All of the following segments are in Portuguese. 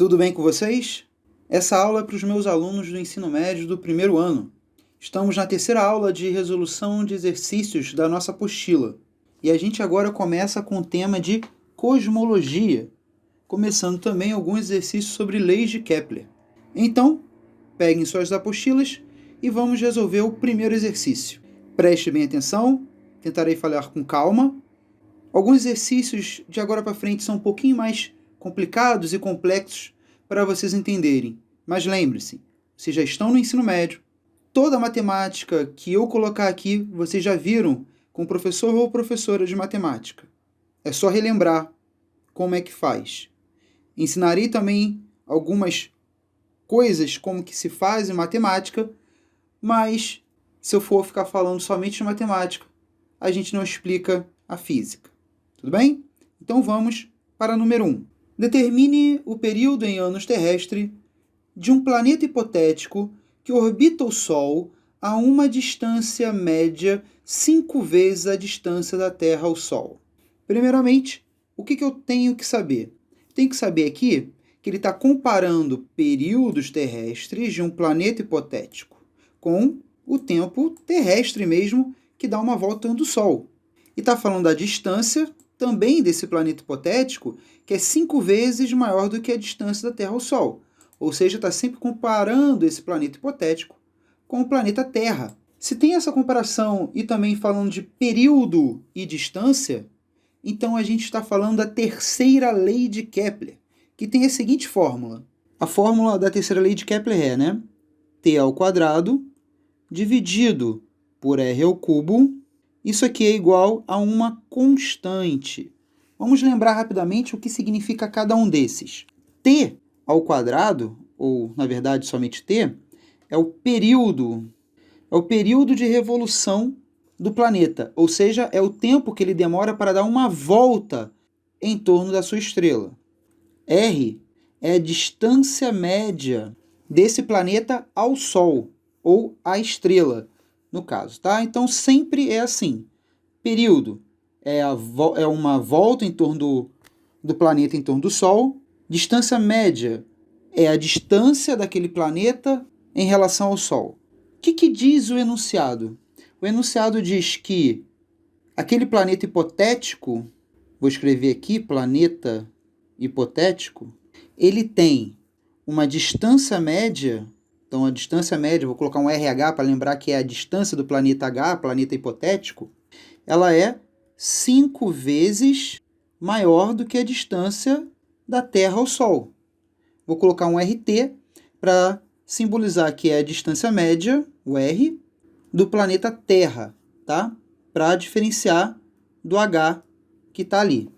Tudo bem com vocês? Essa aula é para os meus alunos do ensino médio do primeiro ano. Estamos na terceira aula de resolução de exercícios da nossa apostila. E a gente agora começa com o tema de cosmologia, começando também alguns exercícios sobre leis de Kepler. Então, peguem suas apostilas e vamos resolver o primeiro exercício. Preste bem atenção, tentarei falar com calma. Alguns exercícios de agora para frente são um pouquinho mais complicados e complexos para vocês entenderem. Mas lembre-se, vocês já estão no ensino médio. Toda a matemática que eu colocar aqui, vocês já viram com o professor ou professora de matemática. É só relembrar como é que faz. Ensinarei também algumas coisas como que se faz em matemática, mas se eu for ficar falando somente de matemática, a gente não explica a física. Tudo bem? Então vamos para número 1. Determine o período em anos terrestre de um planeta hipotético que orbita o Sol a uma distância média 5 vezes a distância da Terra ao Sol. Primeiramente, o que eu tenho que saber? Tenho que saber aqui que ele está comparando períodos terrestres de um planeta hipotético com o tempo terrestre mesmo, que dá uma volta do Sol. E está falando da distância também desse planeta hipotético, que é 5 vezes maior do que a distância da Terra ao Sol. Ou seja, está sempre comparando esse planeta hipotético com o planeta Terra. Se tem essa comparação e também falando de período e distância, então a gente está falando da terceira lei de Kepler, que tem a seguinte fórmula. A fórmula da terceira lei de Kepler é, T ao quadrado dividido por R ao cubo. Isso aqui é igual a uma constante. Vamos lembrar rapidamente o que significa cada um desses. T ao quadrado, ou na verdade somente T, é o período de revolução do planeta, ou seja, é o tempo que ele demora para dar uma volta em torno da sua estrela. R é a distância média desse planeta ao Sol, ou à estrela, no caso, tá? Então sempre é assim. Período é uma volta em torno do planeta em torno do Sol. Distância média é a distância daquele planeta em relação ao Sol. O que diz o enunciado? O enunciado diz que aquele planeta hipotético, vou escrever aqui, planeta hipotético, ele tem uma distância média. Então, a distância média, vou colocar um RH para lembrar que é a distância do planeta H, planeta hipotético, ela é 5 vezes maior do que a distância da Terra ao Sol. Vou colocar um RT para simbolizar que é a distância média, o R, do planeta Terra, tá? Para diferenciar do H que está ali.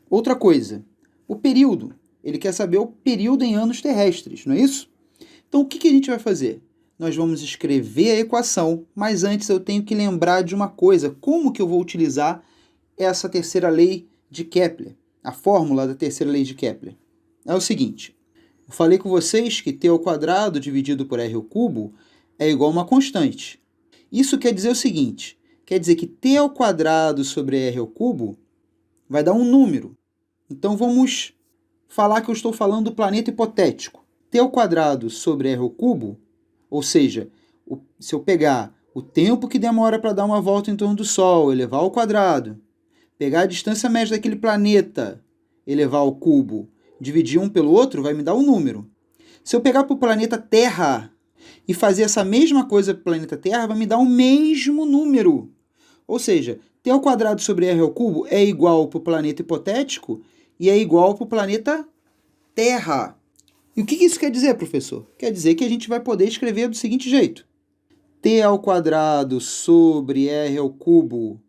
Outra coisa, o período. Ele quer saber o período em anos terrestres, não é isso? Então, o que a gente vai fazer? Nós vamos escrever a equação, mas antes eu tenho que lembrar de uma coisa. Como que eu vou utilizar essa terceira lei de Kepler? A fórmula da terceira lei de Kepler. É o seguinte. Eu falei com vocês que T ao quadrado dividido por R ao cubo é igual a uma constante. Isso quer dizer o seguinte. Quer dizer que T ao quadrado sobre R ao cubo vai dar um número. Então, vamos falar que eu estou falando do planeta hipotético. T ao quadrado sobre R ao cubo, ou seja, se eu pegar o tempo que demora para dar uma volta em torno do Sol, elevar ao quadrado, pegar a distância média daquele planeta, elevar ao cubo, dividir um pelo outro, vai me dar um número. Se eu pegar para o planeta Terra e fazer essa mesma coisa para o planeta Terra, vai me dar o mesmo número. Ou seja, T ao quadrado sobre R ao cubo é igual para o planeta hipotético e é igual para o planeta Terra. E o que isso quer dizer, professor? Quer dizer que a gente vai poder escrever do seguinte jeito. T ao quadrado sobre R ao cubo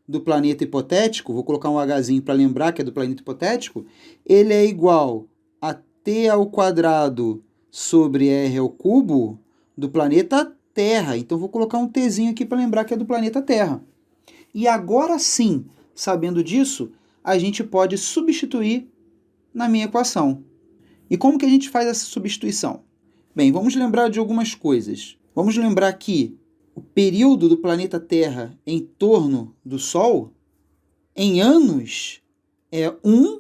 do planeta hipotético, vou colocar um Hzinho para lembrar que é do planeta hipotético, ele é igual a T ao quadrado sobre R ao cubo do planeta Terra. Então, vou colocar um Tzinho aqui para lembrar que é do planeta Terra. E agora sim, sabendo disso, a gente pode substituir na minha equação. E como que a gente faz essa substituição? Bem, vamos lembrar de algumas coisas. Vamos lembrar que o período do planeta Terra em torno do Sol, em anos, é 1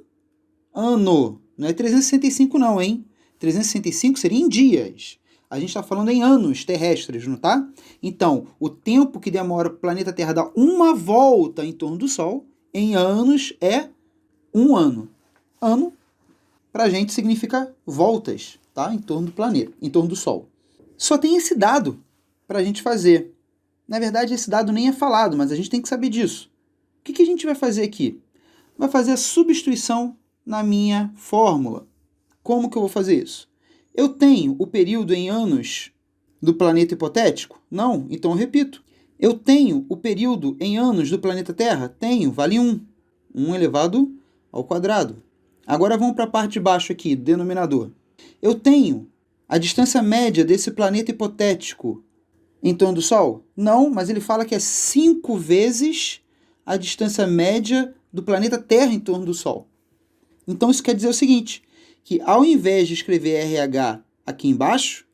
ano. Não é 365 não, hein? 365 seria em dias. A gente está falando em anos terrestres, não tá? Então, o tempo que demora o planeta Terra dar uma volta em torno do Sol, em anos, é 1 ano. Ano, pra gente, significa voltas, tá? Em torno do planeta, em torno do Sol. Só tem esse dado pra gente fazer. Na verdade, esse dado nem é falado, mas a gente tem que saber disso. O que a gente vai fazer aqui? Vai fazer a substituição na minha fórmula. Como que eu vou fazer isso? Eu tenho o período em anos do planeta hipotético? Não, então eu repito. Eu tenho o período em anos do planeta Terra? Tenho, vale 1. 1 elevado ao quadrado. Agora vamos para a parte de baixo aqui, do denominador. Eu tenho a distância média desse planeta hipotético em torno do Sol? Não, mas ele fala que é 5 vezes a distância média do planeta Terra em torno do Sol. Então isso quer dizer o seguinte, que ao invés de escrever RH aqui embaixo,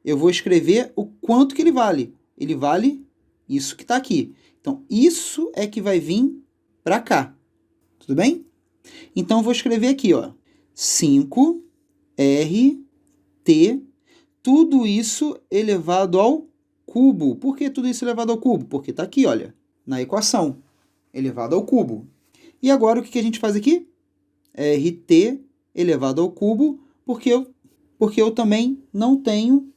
eu vou escrever o quanto que ele vale. Ele vale isso que está aqui. Então, isso é que vai vir para cá. Tudo bem? Então, eu vou escrever aqui, ó, 5RT, tudo isso elevado ao cubo. Por que tudo isso elevado ao cubo? Porque está aqui, olha, na equação, elevado ao cubo. E agora, o que a gente faz aqui? RT elevado ao cubo, porque eu também não tenho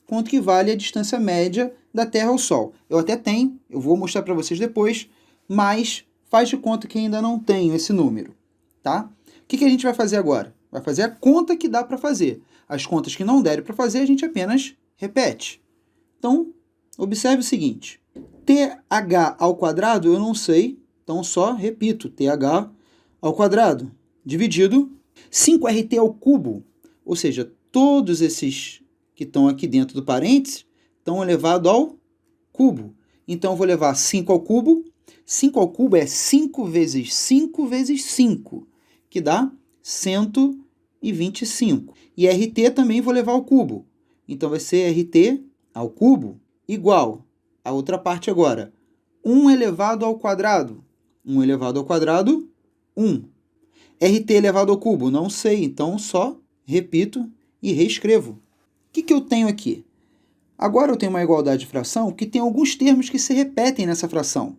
quanto que vale a distância média da Terra ao Sol. Eu até tenho, eu vou mostrar para vocês depois, mas faz de conta que ainda não tenho esse número, tá? O que a gente vai fazer agora? Vai fazer a conta que dá para fazer. As contas que não derem para fazer, a gente apenas repete. Então, observe o seguinte, TH ao quadrado eu não sei, então só repito, TH ao quadrado, dividido 5RT ao cubo, ou seja, todos esses que estão aqui dentro do parênteses estão elevados ao cubo. Então, eu vou levar 5 ao cubo. 5 ao cubo é 5 vezes 5 vezes 5, que dá 125. E RT também vou levar ao cubo. Então, vai ser RT ao cubo igual a outra parte agora. 1 elevado ao quadrado. 1 elevado ao quadrado, 1. RT elevado ao cubo, não sei, então só repito e reescrevo. O que eu tenho aqui? Agora eu tenho uma igualdade de fração que tem alguns termos que se repetem nessa fração.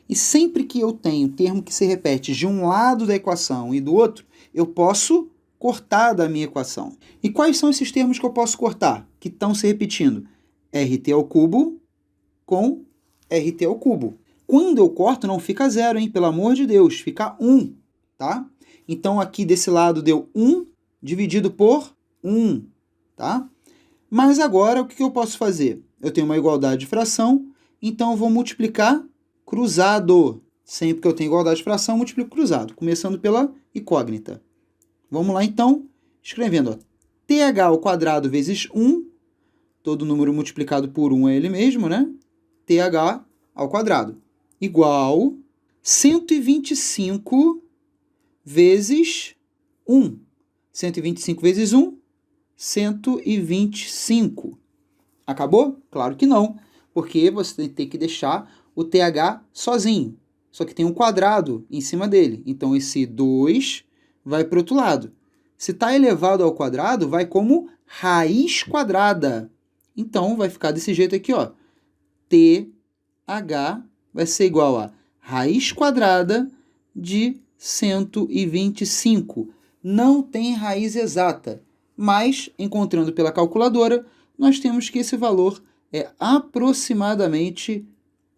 E sempre que eu tenho termo que se repete de um lado da equação e do outro, eu posso cortar da minha equação. E quais são esses termos que eu posso cortar, que estão se repetindo? RT ao cubo com RT ao cubo. Quando eu corto, não fica 0, hein? Pelo amor de Deus, fica 1, tá? Então, aqui desse lado deu 1 dividido por 1, tá? Mas agora, o que eu posso fazer? Eu tenho uma igualdade de fração, então eu vou multiplicar cruzado. Sempre que eu tenho igualdade de fração, eu multiplico cruzado, começando pela incógnita. Vamos lá, então, escrevendo, ó, TH ao quadrado vezes 1, todo número multiplicado por 1 é ele mesmo, né? TH ao quadrado, igual 125 vezes 1. 125 vezes 1, 125. Acabou? Claro que não, porque você tem que deixar o TH sozinho. Só que tem um quadrado em cima dele. Então, esse 2 vai para o outro lado. Se está elevado ao quadrado, vai como raiz quadrada. Então, vai ficar desse jeito aqui, ó. TH vai ser igual a raiz quadrada de 125. Não tem raiz exata, mas, encontrando pela calculadora, nós temos que esse valor é aproximadamente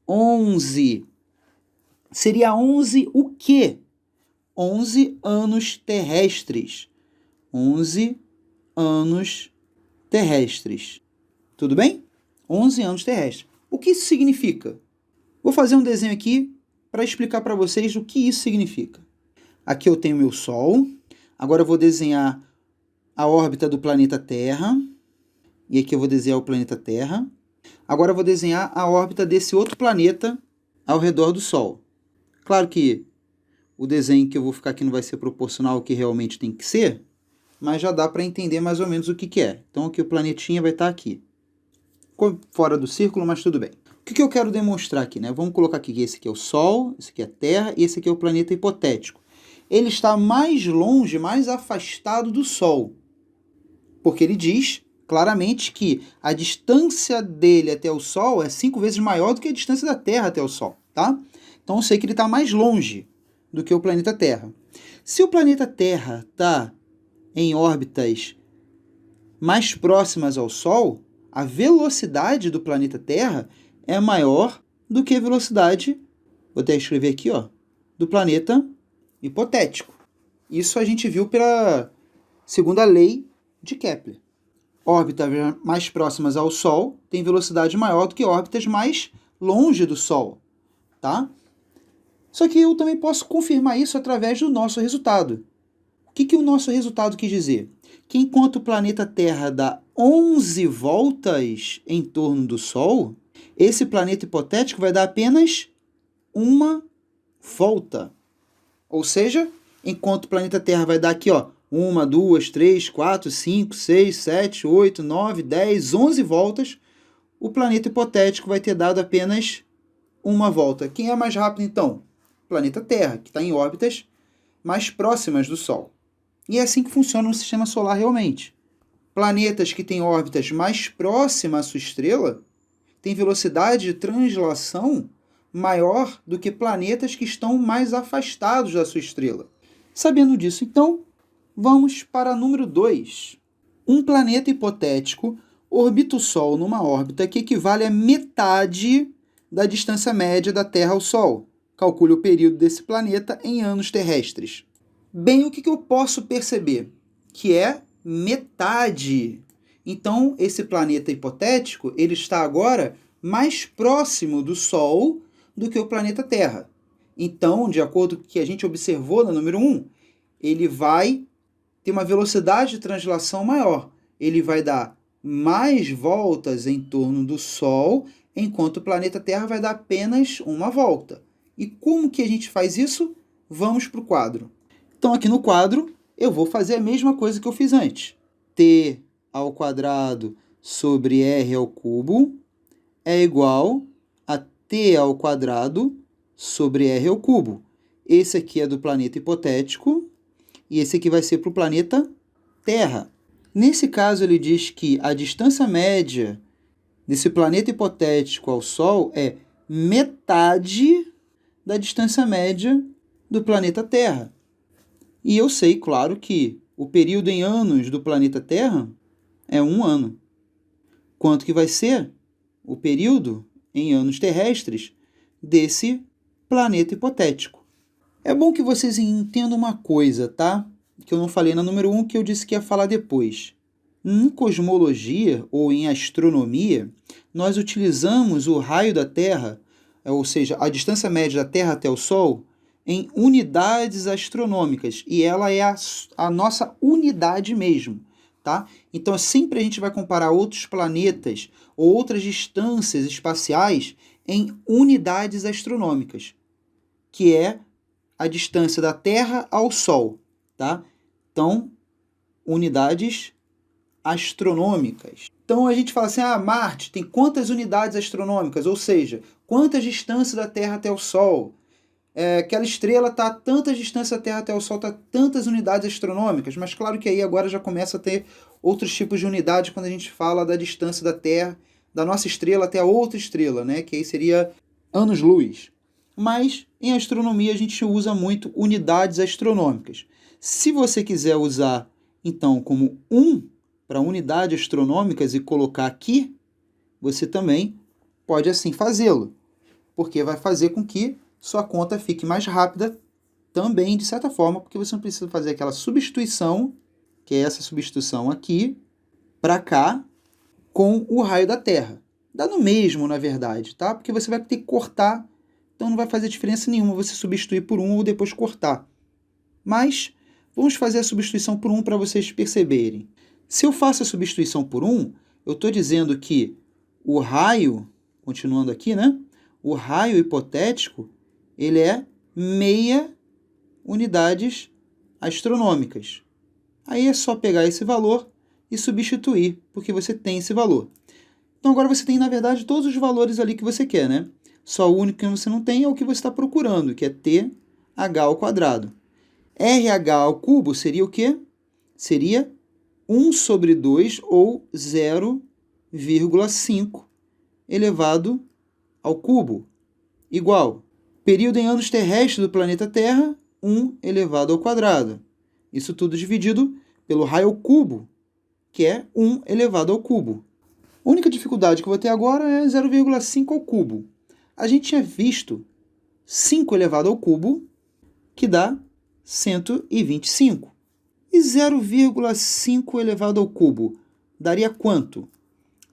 11. Seria 11 o quê? 11 anos terrestres. 11 anos terrestres. Tudo bem? 11 anos terrestres. O que isso significa? Vou fazer um desenho aqui para explicar para vocês o que isso significa. Aqui eu tenho meu Sol. Agora eu vou desenhar a órbita do planeta Terra. E aqui eu vou desenhar o planeta Terra. Agora eu vou desenhar a órbita desse outro planeta ao redor do Sol. Claro que o desenho que eu vou ficar aqui não vai ser proporcional ao que realmente tem que ser, mas já dá para entender mais ou menos o que é. Então aqui o planetinha vai estar aqui. Ficou fora do círculo, mas tudo bem. O que eu quero demonstrar aqui, né? Vamos colocar aqui que esse aqui é o Sol, esse aqui é a Terra e esse aqui é o planeta hipotético. ele está mais longe, mais afastado do Sol. Porque ele diz claramente que a distância dele até o Sol é 5 vezes maior do que a distância da Terra até o Sol, tá? Então eu sei que ele está mais longe do que o planeta Terra. Se o planeta Terra está em órbitas mais próximas ao Sol, a velocidade do planeta Terra é maior do que a velocidade, vou até escrever aqui, ó, do planeta hipotético. Isso a gente viu pela segunda lei de Kepler. Órbitas mais próximas ao Sol têm velocidade maior do que órbitas mais longe do Sol, tá? Só que eu também posso confirmar isso através do nosso resultado. O que o nosso resultado quis dizer? Que enquanto o planeta Terra dá 11 voltas em torno do Sol, esse planeta hipotético vai dar apenas uma volta. Ou seja, enquanto o planeta Terra vai dar aqui, ó, 1, 2, 3, 4, 5, 6, 7, 8, 9, 10, 11 voltas, o planeta hipotético vai ter dado apenas uma volta. Quem é mais rápido, então? O planeta Terra, que está em órbitas mais próximas do Sol. E é assim que funciona no sistema solar realmente. Planetas que têm órbitas mais próximas à sua estrela têm velocidade de translação maior do que planetas que estão mais afastados da sua estrela. Sabendo disso, então, vamos para número 2. Um planeta hipotético orbita o Sol numa órbita que equivale a metade da distância média da Terra ao Sol. Calcule o período desse planeta em anos terrestres. Bem, o que eu posso perceber? Que é metade. Então, esse planeta hipotético, ele está agora mais próximo do Sol do que o planeta Terra. Então, de acordo com o que a gente observou no número 1, ele vai ter uma velocidade de translação maior. Ele vai dar mais voltas em torno do Sol, enquanto o planeta Terra vai dar apenas uma volta. E como que a gente faz isso? Vamos para o quadro. Então, aqui no quadro, eu vou fazer a mesma coisa que eu fiz antes. T ao quadrado sobre R ao cubo é igual a T ao quadrado sobre R ao cubo. Esse aqui é do planeta hipotético e esse aqui vai ser para o planeta Terra. Nesse caso, ele diz que a distância média desse planeta hipotético ao Sol é metade da distância média do planeta Terra. E eu sei, claro, que o período em anos do planeta Terra é 1 ano. Quanto que vai ser o período em anos terrestres desse planeta hipotético? É bom que vocês entendam uma coisa, tá? Que eu não falei na número 1, que eu disse que ia falar depois. Em cosmologia ou em astronomia, nós utilizamos o raio da Terra, ou seja, a distância média da Terra até o Sol, em unidades astronômicas, e ela é a nossa unidade mesmo, tá? Então, sempre a gente vai comparar outros planetas ou outras distâncias espaciais em unidades astronômicas, que é a distância da Terra ao Sol, tá? Então, unidades astronômicas. Então, a gente fala assim, Marte tem quantas unidades astronômicas? Ou seja, quantas distâncias da Terra até o Sol? Aquela estrela está a tantas distâncias da Terra até o Sol, está a tantas unidades astronômicas, mas claro que aí agora já começa a ter outros tipos de unidades quando a gente fala da distância da Terra, da nossa estrela até a outra estrela, né? Que aí seria anos-luz. Mas em astronomia a gente usa muito unidades astronômicas. Se você quiser usar, então, como 1 para unidades astronômicas e colocar aqui, você também pode assim fazê-lo, porque vai fazer com que sua conta fique mais rápida também, de certa forma, porque você não precisa fazer aquela substituição, que é essa substituição aqui, para cá, com o raio da Terra. Dá no mesmo, na verdade, tá? Porque você vai ter que cortar, então não vai fazer diferença nenhuma você substituir por 1 ou depois cortar. Mas vamos fazer a substituição por 1 para vocês perceberem. Se eu faço a substituição por 1, eu estou dizendo que o raio, continuando aqui, né? O raio hipotético, ele é meia unidades astronômicas. Aí é só pegar esse valor e substituir, porque você tem esse valor. Então agora você tem, na verdade, todos os valores ali que você quer, né? Só o único que você não tem é o que você está procurando, que é TH ao quadrado. RH ao cubo seria o quê? Seria 1 sobre 2 ou 0,5 elevado ao cubo, igual período em anos terrestres do planeta Terra, 1 elevado ao quadrado. Isso tudo dividido pelo raio ao cubo, que é 1 elevado ao cubo. A única dificuldade que eu vou ter agora é 0,5 ao cubo. A gente tinha visto 5 elevado ao cubo, que dá 125. E 0,5 elevado ao cubo daria quanto?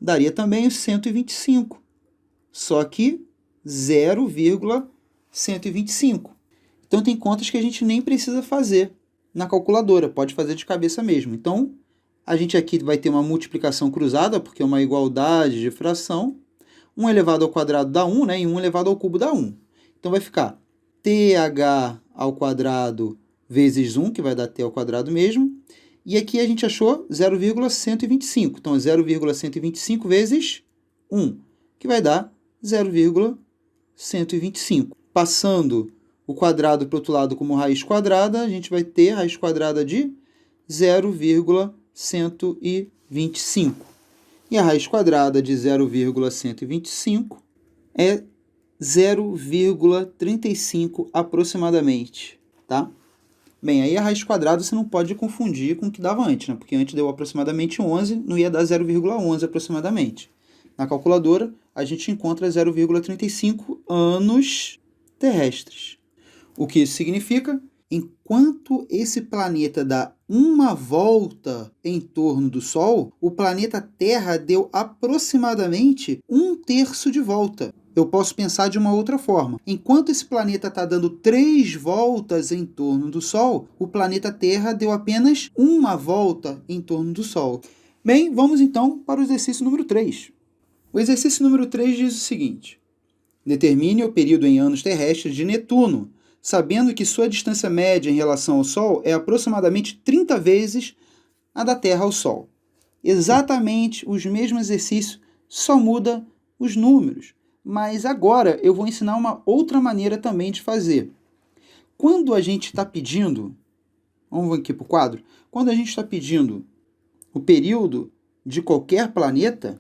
Daria também os 125. Só que 0,125. Então, tem contas que a gente nem precisa fazer na calculadora, pode fazer de cabeça mesmo. Então, a gente aqui vai ter uma multiplicação cruzada, porque é uma igualdade de fração. 1 elevado ao quadrado dá 1, né? E 1 elevado ao cubo dá 1. Então, vai ficar TH ao quadrado vezes 1, que vai dar T ao quadrado mesmo. E aqui a gente achou 0,125. Então, 0,125 vezes 1, que vai dar 0,125. Passando o quadrado para o outro lado como raiz quadrada, a gente vai ter raiz quadrada de 0,125. E a raiz quadrada de 0,125 é 0,35 aproximadamente, tá? Bem, aí a raiz quadrada você não pode confundir com o que dava antes, né? Porque antes deu aproximadamente 11, não ia dar 0,11 aproximadamente. Na calculadora, a gente encontra 0,35 anos terrestres. O que isso significa? Enquanto esse planeta dá uma volta em torno do Sol, o planeta Terra deu aproximadamente 1/3 de volta. Eu posso pensar de uma outra forma. Enquanto esse planeta está dando 3 voltas em torno do Sol, o planeta Terra deu apenas uma volta em torno do Sol. Bem, vamos então para o exercício número 3. O exercício número 3 diz o seguinte: determine o período em anos terrestres de Netuno, sabendo que sua distância média em relação ao Sol é aproximadamente 30 vezes a da Terra ao Sol. Exatamente os mesmos exercícios, só muda os números. Mas agora eu vou ensinar uma outra maneira também de fazer. Quando a gente está pedindo, vamos aqui para o quadro, quando a gente está pedindo o período de qualquer planeta,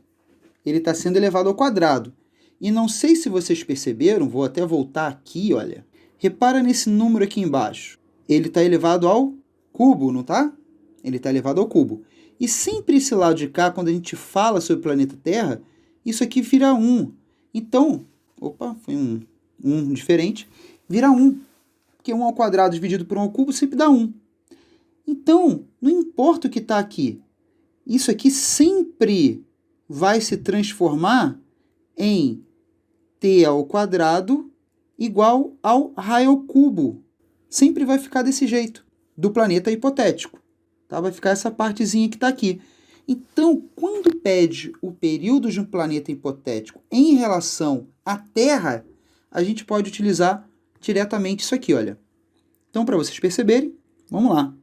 ele está sendo elevado ao quadrado. E não sei se vocês perceberam, vou até voltar aqui, olha. Repara nesse número aqui embaixo. Ele está elevado ao cubo, não está? Ele está elevado ao cubo. E sempre esse lado de cá, quando a gente fala sobre o planeta Terra, isso aqui vira 1. Então, opa, foi um diferente. Vira 1. Porque 1 ao quadrado dividido por 1 ao cubo sempre dá 1. Então, não importa o que está aqui. Isso aqui sempre vai se transformar em T ao quadrado igual ao raio ao cubo. Sempre vai ficar desse jeito, do planeta hipotético. Tá? Vai ficar essa partezinha que está aqui. Então, quando pede o período de um planeta hipotético em relação à Terra, a gente pode utilizar diretamente isso aqui, olha. Então, para vocês perceberem, vamos lá.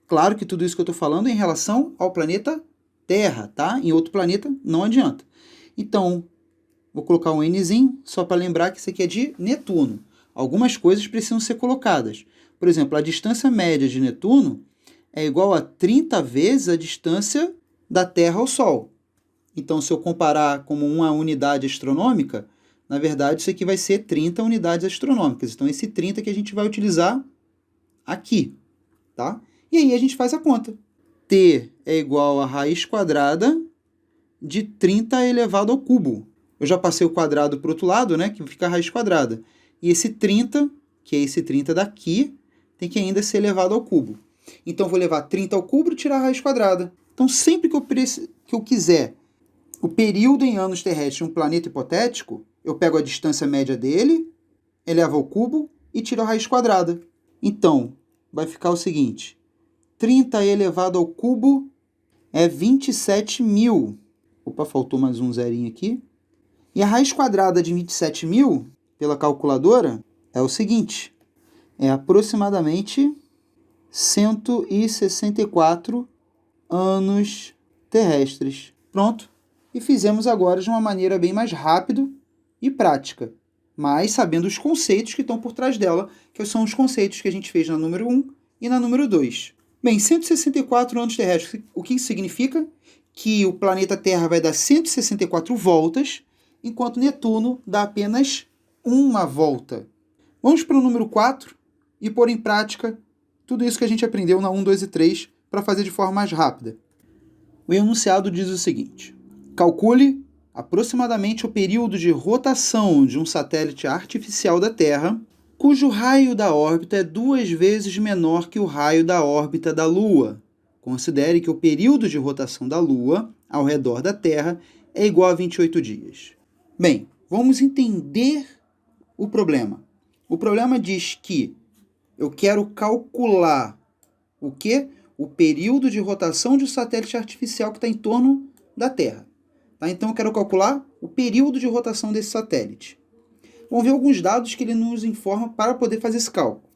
Claro que tudo isso que eu estou falando é em relação ao planeta Terra, tá? Em outro planeta não adianta. Então, vou colocar um Nzinho, só para lembrar que isso aqui é de Netuno. Algumas coisas precisam ser colocadas. Por exemplo, a distância média de Netuno é igual a 30 vezes a distância da Terra ao Sol. Então, se eu comparar como uma unidade astronômica, na verdade, isso aqui vai ser 30 unidades astronômicas. Então, esse 30 que a gente vai utilizar aqui, tá? E aí a gente faz a conta. T é igual a raiz quadrada de 30 elevado ao cubo. Eu já passei o quadrado para o outro lado, né, que fica a raiz quadrada. E esse 30, que é esse 30 daqui, tem que ainda ser elevado ao cubo. Então, eu vou levar 30 ao cubo e tirar a raiz quadrada. Então, sempre que eu quiser o período em anos terrestres de um planeta hipotético, eu pego a distância média dele, elevo ao cubo e tiro a raiz quadrada. Então, vai ficar o seguinte: 30 elevado ao cubo é 27.000. Opa, faltou mais um zerinho aqui. E a raiz quadrada de 27.000, pela calculadora, é o seguinte: é aproximadamente 164 anos terrestres. Pronto. E fizemos agora de uma maneira bem mais rápida e prática, mas sabendo os conceitos que estão por trás dela, que são os conceitos que a gente fez na número 1 e na número 2. Bem, 164 anos terrestres, o que isso significa? Que o planeta Terra vai dar 164 voltas, enquanto Netuno dá apenas uma volta. Vamos para o número 4 e pôr em prática tudo isso que a gente aprendeu na 1, 2 e 3 para fazer de forma mais rápida. O enunciado diz o seguinte: calcule aproximadamente o período de rotação de um satélite artificial da Terra, cujo raio da órbita é 2 vezes menor que o raio da órbita da Lua. Considere que o período de rotação da Lua ao redor da Terra é igual a 28 dias. Bem, vamos entender o problema. O problema diz que eu quero calcular o quê? O período de rotação de um satélite artificial que está em torno da Terra. Tá? Então eu quero calcular o período de rotação desse satélite. Vamos ver alguns dados que ele nos informa para poder fazer esse cálculo.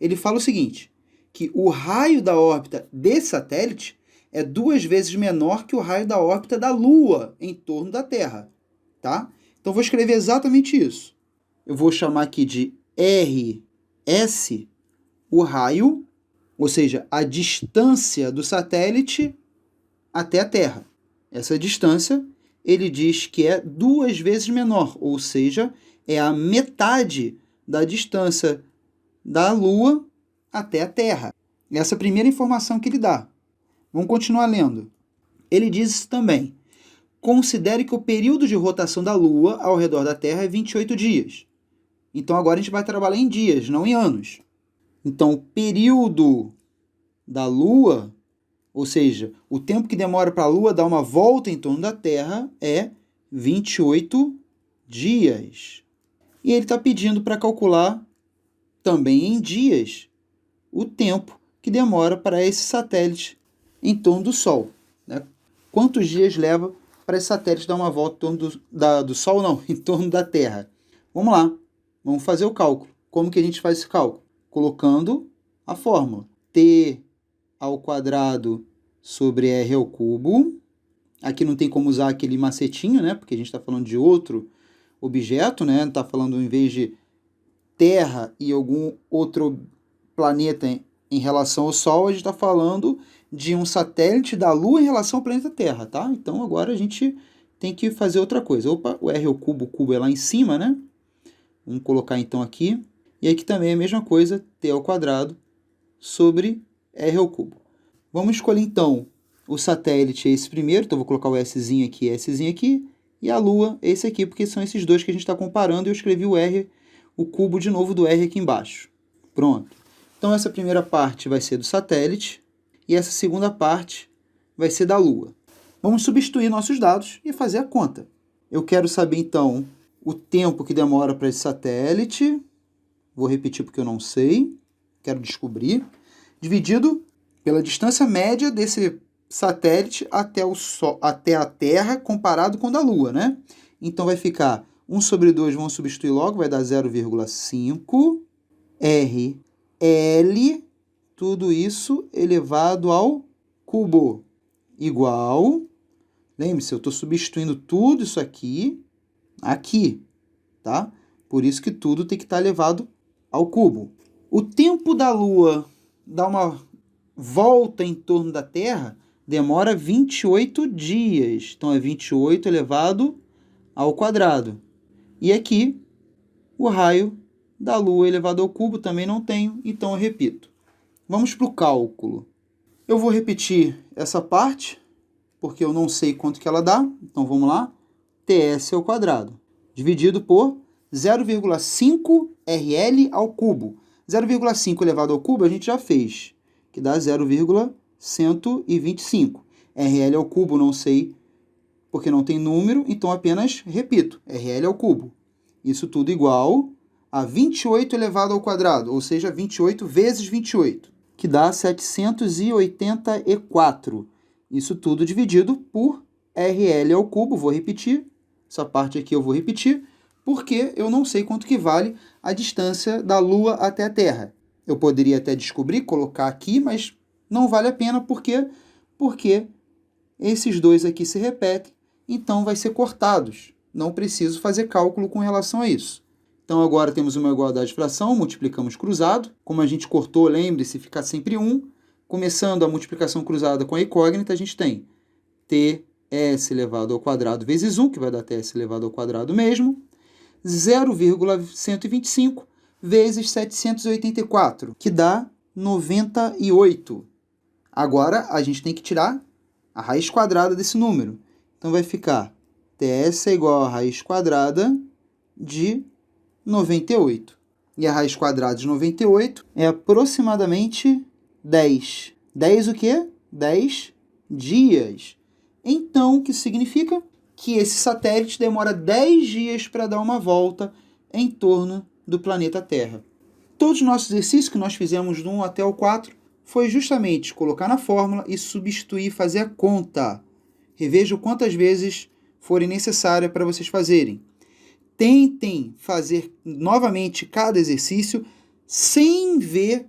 Ele fala o seguinte, que o raio da órbita desse satélite é 2 vezes menor que o raio da órbita da Lua em torno da Terra. Tá? Então vou escrever exatamente isso. Eu vou chamar aqui de RS, o raio, ou seja, a distância do satélite até a Terra. Essa distância, ele diz que é 2 vezes menor, ou seja, é a metade da distância da Lua até a Terra. Essa é a primeira informação que ele dá. Vamos continuar lendo. Ele diz também: considere que o período de rotação da Lua ao redor da Terra é 28 dias. Então agora a gente vai trabalhar em dias, não em anos. Então o período da Lua, ou seja, o tempo que demora para a Lua dar uma volta em torno da Terra é 28 dias. E ele está pedindo para calcular também em dias o tempo que demora para esse satélite em torno do Sol. Né? Quantos dias leva para esse satélite dar uma volta em torno do Sol? Não, em torno da Terra. Vamos lá, vamos fazer o cálculo. Como que a gente faz esse cálculo? Colocando a fórmula. T ao quadrado sobre R ao cubo. Aqui não tem como usar aquele macetinho, né? Porque a gente está falando de outro objeto, né? Não está falando, em vez de Terra e algum outro planeta em relação ao Sol, a gente está falando de um satélite da Lua em relação ao planeta Terra, tá? Então agora a gente tem que fazer outra coisa. Opa, o R ao cubo, o cubo é lá em cima, né? Vamos colocar então aqui. E aqui também é a mesma coisa, T ao quadrado sobre R ao cubo. Vamos escolher então o satélite, esse primeiro, então vou colocar o Szinho aqui, e a Lua, esse aqui, porque são esses dois que a gente está comparando, e eu escrevi o R, o cubo de novo do R aqui embaixo. Pronto. Então essa primeira parte vai ser do satélite, e essa segunda parte vai ser da Lua. Vamos substituir nossos dados e fazer a conta. Eu quero saber então o tempo que demora para esse satélite, vou repetir porque eu não sei, quero descobrir, dividido pela distância média desse satélite até o Sol, até a Terra, comparado com o da Lua, né? Então vai ficar 1 sobre 2, vamos substituir logo, vai dar 0,5 RL, tudo isso elevado ao cubo, igual, lembre-se, eu estou substituindo tudo isso aqui, tá? Por isso que tudo tem que estar elevado ao cubo. O tempo da Lua dar uma volta em torno da Terra demora 28 dias. Então é 28 elevado ao quadrado. E aqui, o raio da Lua elevado ao cubo também não tenho, então eu repito. Vamos para o cálculo. Eu vou repetir essa parte, porque eu não sei quanto que ela dá. Então vamos lá. TS ao quadrado, dividido por 0,5 RL ao cubo. 0,5 elevado ao cubo a gente já fez, que dá 0,125. RL ao cubo não sei, porque não tem número, então apenas repito, RL ao cubo. Isso tudo igual a 28 elevado ao quadrado, ou seja, 28 vezes 28, que dá 784. Isso tudo dividido por RL ao cubo, vou repetir, essa parte aqui eu vou repetir, porque eu não sei quanto que vale a distância da Lua até a Terra. Eu poderia até descobrir, colocar aqui, mas não vale a pena, porque esses dois aqui se repetem, então vai ser cortados. Não preciso fazer cálculo com relação a isso. Então agora temos uma igualdade de fração, multiplicamos cruzado. Como a gente cortou, lembre-se, fica sempre 1. Começando a multiplicação cruzada com a incógnita, a gente tem ts elevado ao quadrado vezes 1, que vai dar ts elevado ao quadrado mesmo, 0,125 vezes 784, que dá 98. Agora a gente tem que tirar a raiz quadrada desse número. Então vai ficar ts é igual a raiz quadrada de 98. E a raiz quadrada de 98 é aproximadamente 10. 10 o quê? 10 dias. Então, o que significa? Que esse satélite demora 10 dias para dar uma volta em torno do planeta Terra. Todos os nossos exercícios que nós fizemos do 1 até o 4 foi justamente colocar na fórmula e substituir, fazer a conta. Revejam quantas vezes forem necessárias para vocês fazerem. Tentem fazer novamente cada exercício sem ver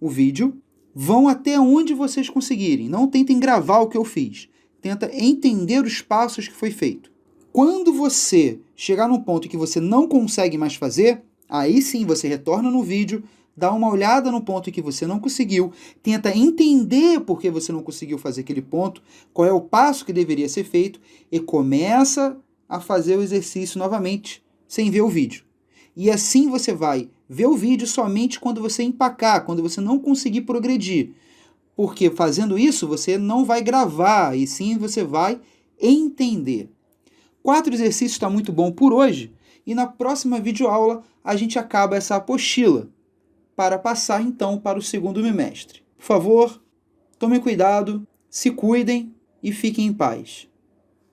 o vídeo. Vão até onde vocês conseguirem. Não tentem gravar o que eu fiz. Tenta entender os passos que foi feito. Quando você chegar num ponto que você não consegue mais fazer, aí sim você retorna no vídeo, dá uma olhada no ponto em que você não conseguiu, tenta entender por que você não conseguiu fazer aquele ponto, qual é o passo que deveria ser feito e começa a fazer o exercício novamente, sem ver o vídeo. E assim você vai ver o vídeo somente quando você empacar, quando você não conseguir progredir. Porque fazendo isso, você não vai gravar, e sim você vai entender. 4 exercícios está muito bom por hoje, e na próxima videoaula a gente acaba essa apostila, para passar então para o segundo bimestre. Por favor, tomem cuidado, se cuidem e fiquem em paz.